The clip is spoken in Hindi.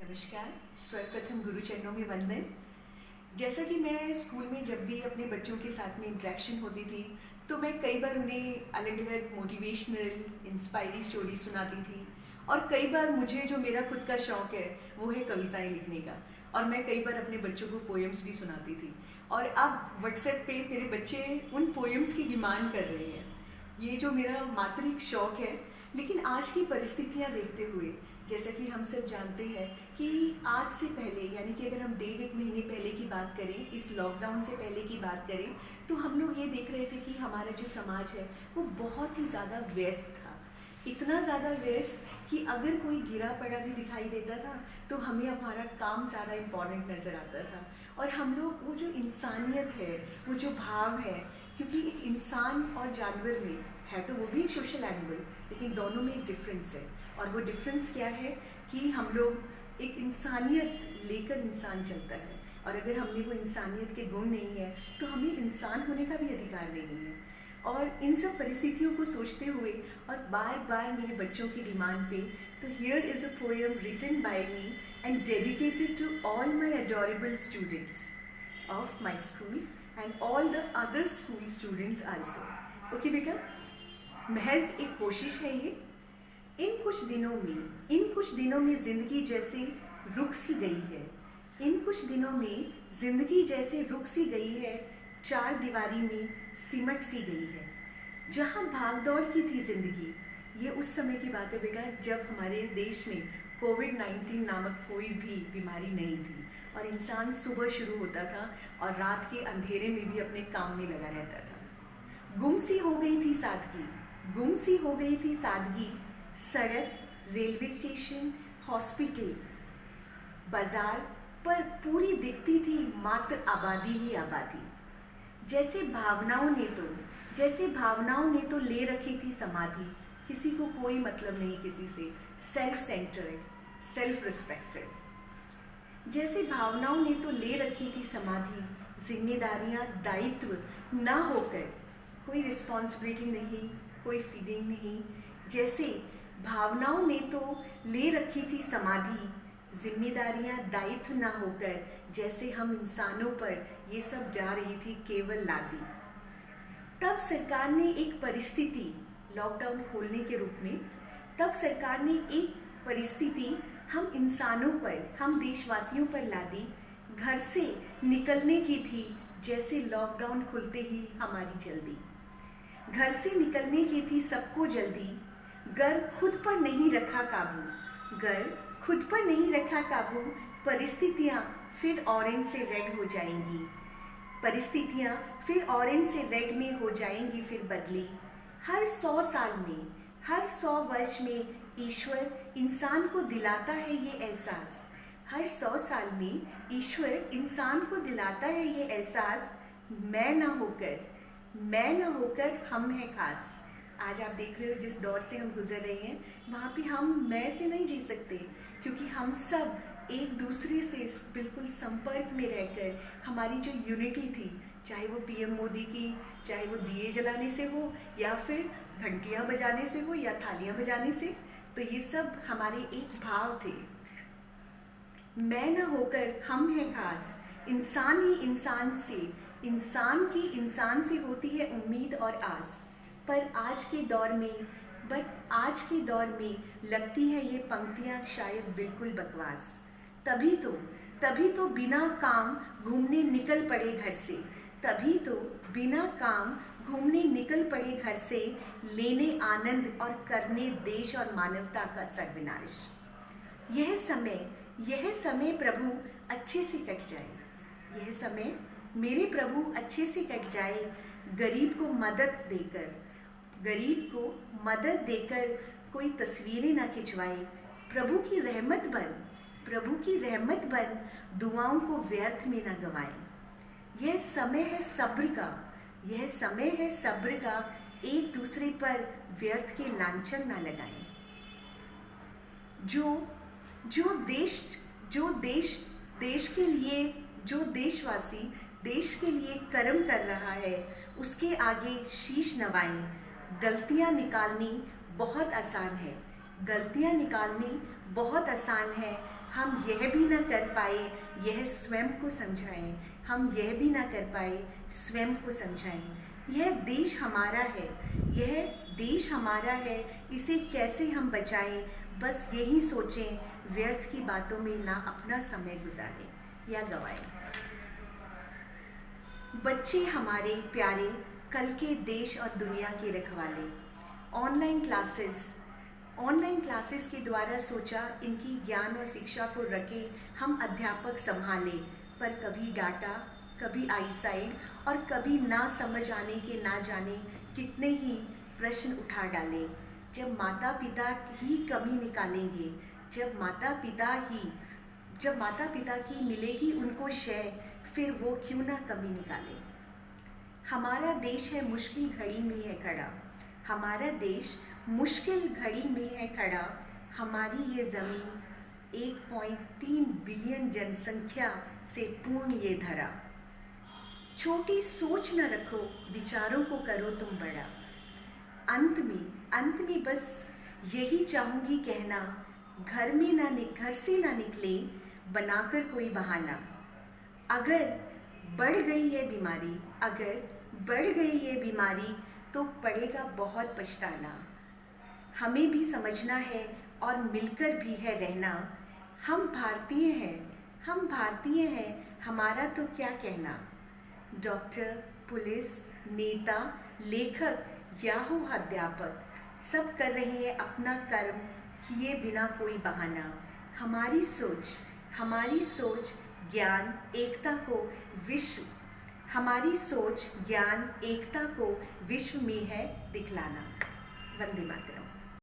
नमस्कार। सर्वप्रथम गुरुचरणों में वंदन। जैसा कि मैं स्कूल में जब भी अपने बच्चों के साथ में इंटरेक्शन होती थी तो मैं कई बार उन्हें अलग अलग मोटिवेशनल इंस्पायरी स्टोरी सुनाती थी। और कई बार मुझे जो मेरा खुद का शौक़ है वो है कविताएं लिखने का, और मैं कई बार अपने बच्चों को पोएम्स भी सुनाती थी। और अब व्हाट्सएप पे मेरे बच्चे उन पोएम्स की डिमांड कर रहे हैं। ये जो मेरा मात्र एक शौक़ है, लेकिन आज की परिस्थितियाँ देखते हुए, जैसा कि हम सब जानते हैं कि आज से पहले, यानी कि अगर हम 1.5 महीने पहले की बात करें, इस लॉकडाउन से पहले की बात करें, तो हम लोग ये देख रहे थे कि हमारा जो समाज है वो बहुत ही ज़्यादा व्यस्त था। इतना ज़्यादा व्यस्त कि अगर कोई गिरा पड़ा भी दिखाई देता था तो हमें हमारा काम ज़्यादा इम्पॉर्टेंट नज़र आता था। और हम लोग वो जो इंसानियत है, वो जो भाव है, क्योंकि एक इंसान और जानवर में है तो वो भी एक सोशल एनिमल, लेकिन दोनों में एक डिफरेंस है। और वो डिफरेंस क्या है कि हम लोग एक इंसानियत लेकर इंसान चलता है, और अगर हमने वो इंसानियत के गुण नहीं है तो हमें इंसान होने का भी अधिकार नहीं है। और इन सब परिस्थितियों को सोचते हुए और बार बार मेरे बच्चों की डिमांड पे, तो here is a poem written by me and dedicated to all my adorable students of my school and all the other school students also. Okay बेटा, महज एक कोशिश है ये। इन कुछ दिनों में ज़िंदगी जैसे रुक सी गई है। इन कुछ दिनों में ज़िंदगी जैसे रुक सी गई है, चार दीवारी में सिमट सी गई है। जहाँ भाग दौड़ की थी ज़िंदगी, ये उस समय की बात है बेटा जब हमारे देश में कोविड-19 नामक कोई भी बीमारी नहीं थी, और इंसान सुबह शुरू होता था और रात के अंधेरे में भी अपने काम में लगा रहता था। गुम सी हो गई थी सादगी, गुम सी हो गई थी सादगी। सड़क, रेलवे स्टेशन, हॉस्पिटल, बाजार पर पूरी दिखती थी मात्र आबादी ही आबादी। जैसे भावनाओं ने तो ले रखी थी समाधि। किसी को कोई मतलब नहीं किसी से, सेल्फ सेंटर्ड, सेल्फ रिस्पेक्टेड। जैसे भावनाओं ने तो ले रखी थी समाधि। जिम्मेदारियां दायित्व ना होकर, कोई रिस्पॉन्सिबिलिटी नहीं, कोई फीलिंग नहीं। जैसे भावनाओं ने तो ले रखी थी समाधि, जिम्मेदारियां दायित्व ना होकर, जैसे हम इंसानों पर ये सब जा रही थी केवल लादी। तब सरकार ने एक परिस्थिति, लॉकडाउन खोलने के रूप में, तब सरकार ने एक परिस्थिति हम इंसानों पर, हम देशवासियों पर लादी। घर से निकलने की थी जैसे लॉकडाउन खुलते ही हमारी जल्दी। घर से निकलने की थी सबको जल्दी। गर खुद पर नहीं रखा काबू, परिस्थितियाँ फिर ऑरेंज से रेड हो जाएंगी। परिस्थितियाँ फिर ऑरेंज से रेड में हो जाएंगी फिर बदली। हर 100 साल में, हर 100 वर्ष में ईश्वर इंसान को दिलाता है ये एहसास। हर 100 साल में ईश्वर इंसान को दिलाता है ये एहसास, मैं ना होकर हम हैं खास। आज आप देख रहे हो जिस दौर से हम गुजर रहे हैं, वहाँ पे हम मैं से नहीं जी सकते, क्योंकि हम सब एक दूसरे से बिल्कुल संपर्क में रहकर हमारी जो यूनिटी थी, चाहे वो पीएम मोदी की, चाहे वो दिए जलाने से हो, या फिर घंटियाँ बजाने से हो, या थालियाँ बजाने से, तो ये सब हमारे एक भाव थे। मैं ना होकर हम हैं खास। इंसान ही इंसान से, इंसान की इंसान से होती है उम्मीद और आस। पर आज के दौर में लगती है ये पंक्तियाँ शायद बिल्कुल बकवास। तभी तो बिना काम घूमने निकल पड़े घर से, लेने आनंद और करने देश और मानवता का सर्वनाश। यह समय प्रभु अच्छे से कट जाए, यह समय मेरे प्रभु अच्छे से कट जाए। गरीब को मदद देकर कोई तस्वीरें ना खिंचवाए। प्रभु की रहमत बन दुआओं को व्यर्थ में ना गवाएं। यह समय है सब्र का, एक दूसरे पर व्यर्थ के लांछन ना लगाएं। जो देशवासी देश के लिए कर्म कर रहा है, उसके आगे शीश नवाएं। गलतियां निकालनी बहुत आसान है, हम यह भी ना कर पाए यह स्वयं को समझाएं, हम यह भी ना कर पाए स्वयं को समझाएं। यह देश हमारा है, यह देश हमारा है, इसे कैसे हम बचाएं, बस यही सोचें, व्यर्थ की बातों में ना अपना समय गुजारें या गवाएं। बच्चे हमारे प्यारे, कल के देश और दुनिया के रखवाले। ऑनलाइन क्लासेस के द्वारा सोचा इनकी ज्ञान और शिक्षा को रखे हम अध्यापक संभालें, पर कभी डांटा, कभी आईसाइड और कभी ना समझ आने के ना जाने कितने ही प्रश्न उठा डालें। जब माता पिता ही कमी निकालेंगे, जब माता पिता की मिलेगी उनको शय, फिर वो क्यों ना कमी निकालें। हमारा देश है मुश्किल घड़ी में है खड़ा, हमारा देश मुश्किल घड़ी में है खड़ा। हमारी ये ज़मीन 1.3 बिलियन जनसंख्या से पूर्ण ये धरा। छोटी सोच न रखो, विचारों को करो तुम बड़ा। अंत में बस यही चाहूँगी कहना, घर से ना निकले बनाकर कोई बहाना। अगर बढ़ गई ये बीमारी तो पड़ेगा बहुत पछताना। हमें भी समझना है और मिलकर भी है रहना। हम भारतीय हैं, हमारा तो क्या कहना। डॉक्टर, पुलिस, नेता, लेखक या हो अध्यापक, सब कर रहे हैं अपना कर्म, किए बिना कोई बहाना। हमारी सोच ज्ञान एकता को विश्व में है दिखलाना। वंदे मातरम।